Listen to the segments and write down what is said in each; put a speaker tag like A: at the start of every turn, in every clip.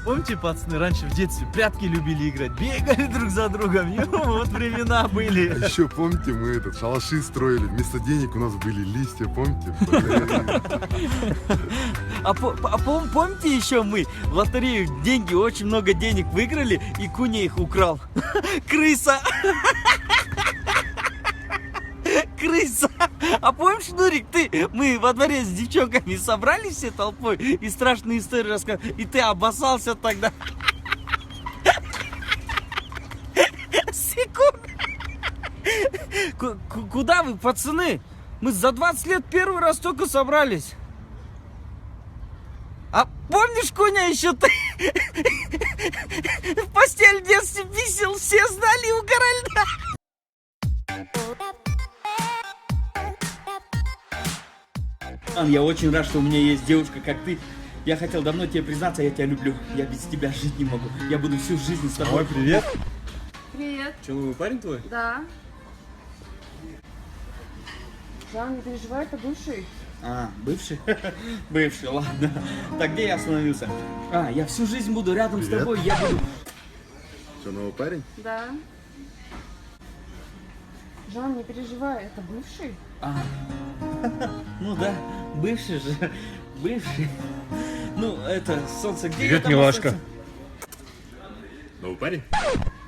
A: Помните, пацаны, раньше в детстве прятки любили играть, бегали друг за другом, вот времена были.
B: А еще помните, мы шалаши строили, вместо денег у нас были листья, помните?
A: Помните еще мы в лотерею деньги, очень много денег выиграли, и Куня их украл. Крыса! Крыса! А помнишь, Нурик, мы во дворе с девчонками собрались все толпой и страшные истории рассказывали, и ты обоссался тогда. Секунду. Куда вы, пацаны? Мы за 20 лет первый раз только собрались. А помнишь, Куня, еще ты в постель в детстве писал, все знали и угорали. Я очень рад, что у меня есть девушка, как ты. Я хотел давно тебе признаться, я тебя люблю. Я без тебя жить не могу. Я буду всю жизнь с тобой.
B: Ой, привет.
C: Привет.
A: Че, новый парень твой?
C: Да. Жан, не переживай, это бывший.
A: А, бывший? Бывший, ладно. Так, где я остановился? А, я всю жизнь буду рядом с тобой, я буду...
B: Что, новый парень?
C: Да. Жан, не переживай, это бывший.
A: А, ну да, бывший же, бывший. Ну, это, солнце, где
B: Привет,
A: я там
B: милашка.
A: остался?
B: Новый парень?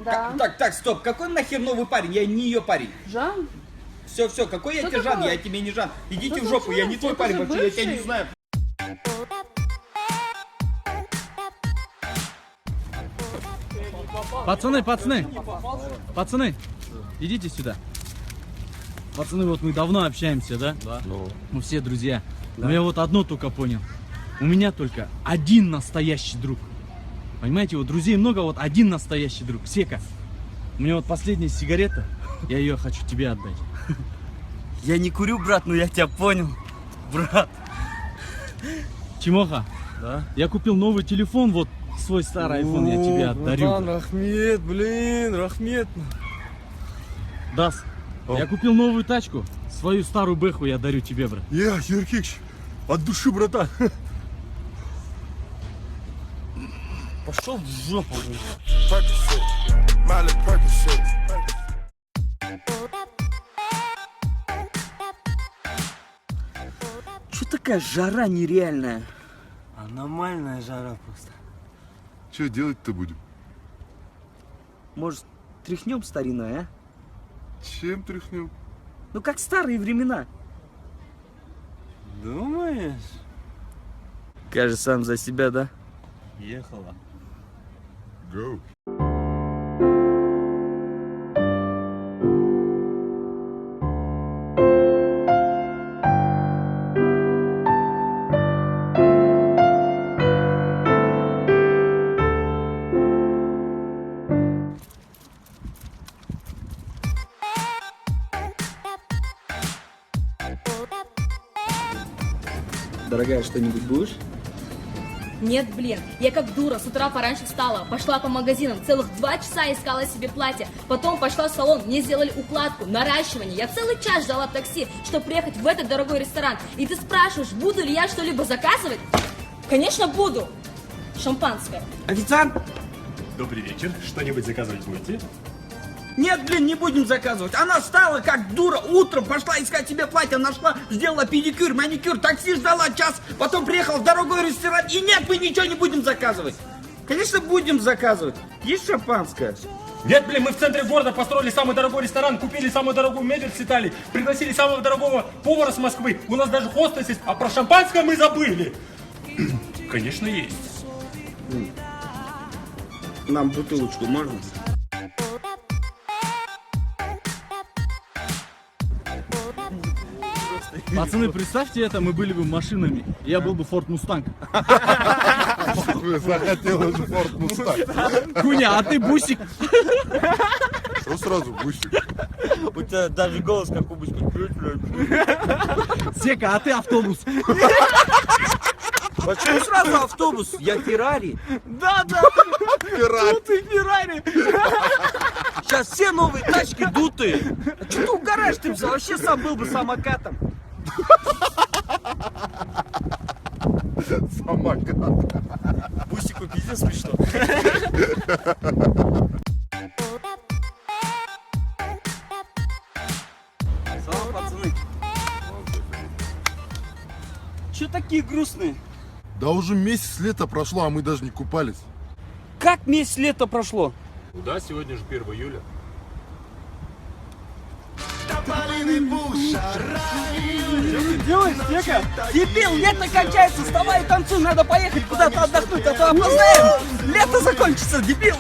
C: Да.
A: Так, стоп, какой нахер новый парень? Я не ее парень.
C: Жан?
A: Все, какой я
C: Что
A: тебе Жан?
C: такое?
A: Я тебе не Жан. Идите
C: Что
A: в жопу, я не
C: случилось?
A: твой
C: Это
A: парень
C: же
A: вообще, я тебя не
C: бывший.
A: знаю.
D: Пацаны, идите сюда. Пацаны, вот мы давно общаемся, да? Да. Мы все друзья. Но я вот одно только понял. У меня только один настоящий друг. Понимаете, вот друзей много, вот один настоящий друг. Сека. У меня вот последняя сигарета, я ее хочу тебе отдать.
A: Я не курю, брат, но я тебя понял. Брат.
D: Чимоха,
A: Да?
D: я купил новый телефон, вот свой старый iPhone я тебе отдарю.
A: Рахмет, блин, Рахмет.
D: Дас, я купил новую тачку, свою старую бэху я дарю тебе, брат.
B: Юркич, от души, братан.
A: Пошел в жопу. Что такая жара нереальная? Аномальная жара просто.
B: Что делать-то будем?
A: Может, тряхнем стариной, а?
B: Чем тряхнем?
A: Ну, как старые времена.
D: Думаешь?
A: Кажется, сам за себя, да?
D: Ехала.
B: Go.
A: Дорогая, что-нибудь будешь?
E: Нет, блин, я как дура с утра пораньше встала, пошла по магазинам, целых 2 часа искала себе платье, потом пошла в салон, мне сделали укладку, наращивание, я целый час ждала такси, чтобы приехать в этот дорогой ресторан, и ты спрашиваешь, буду ли я что-либо заказывать? Конечно, буду! Шампанское.
A: Официант?
F: Добрый вечер. Что-нибудь заказывать будете?
A: Нет, блин, не будем заказывать. Она встала как дура, утром пошла искать себе платье, нашла, сделала педикюр, маникюр, такси ждала час, потом приехала в дорогой ресторан, и нет, мы ничего не будем заказывать. Конечно, будем заказывать. Есть шампанское?
F: Нет, блин, мы в центре города построили самый дорогой ресторан, купили самую дорогую мебель с Италии, пригласили самого дорогого повара с Москвы. У нас даже хостес есть, а про шампанское мы забыли. Конечно, есть.
A: Нам бутылочку можно?
D: Пацаны, представьте это, мы были бы машинами. Я был бы Ford Mustang.
B: Захотел уже Форд Мустанг.
D: Куня, а ты бусик.
B: Что сразу, бусик?
A: У тебя даже голос как у бычка.
D: Сека, а ты автобус.
A: Почему сразу автобус? Я Феррари.
D: Да.
B: Пират.
D: Ты Феррари.
A: Сейчас все новые тачки дутые. А что ты угораешь? Ты вообще сам был бы самокатом.
B: Самокат.
A: Бусик шутку, пиздец смешно. Салам, пацаны. Чё такие грустные?
B: Да уже месяц лета прошло, а мы даже не купались.
A: Как месяц лета прошло?
F: Да, сегодня же 1 июля.
A: Делаешь, Снега? Дебил, лето кончается, вставай и танцуй, надо поехать куда-то отдохнуть, а то опоздаем. Лето закончится, дебил.